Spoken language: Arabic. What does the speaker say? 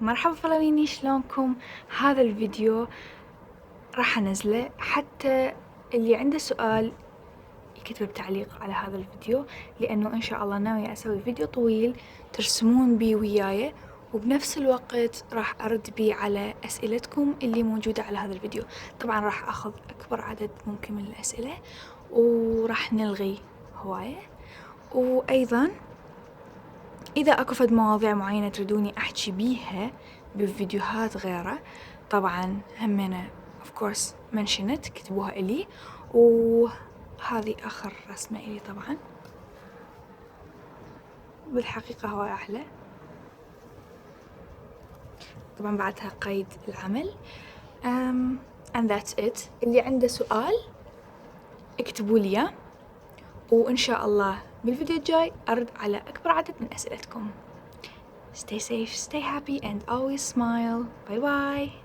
مرحبا فلويني، شلونكم؟ هذا الفيديو راح انزله حتى اللي عنده سؤال يكتب بتعليق على هذا الفيديو، لانه ان شاء الله ناوية اسوي فيديو طويل ترسمون بيه وياي، وبنفس الوقت راح ارد بيه على اسئلتكم اللي موجودة على هذا الفيديو. طبعا راح اخذ اكبر عدد ممكن من الاسئلة، وراح نلغي هواية. وايضا إذا أكو فد مواضيع معينة تريدوني أحكي بيها بفيديوهات غيره، طبعا همينة of course منشنت كتبوها إلي. وهذه آخر رسمة إلي، طبعا بالحقيقة هو أحلى. طبعا بعدها قيد العمل. and that's it. اللي عنده سؤال اكتبوا لي إياه، وإن شاء الله بالفيديو الجاي أرد على أكبر عدد من أسئلتكم. Stay safe, stay happy and always smile. Bye bye.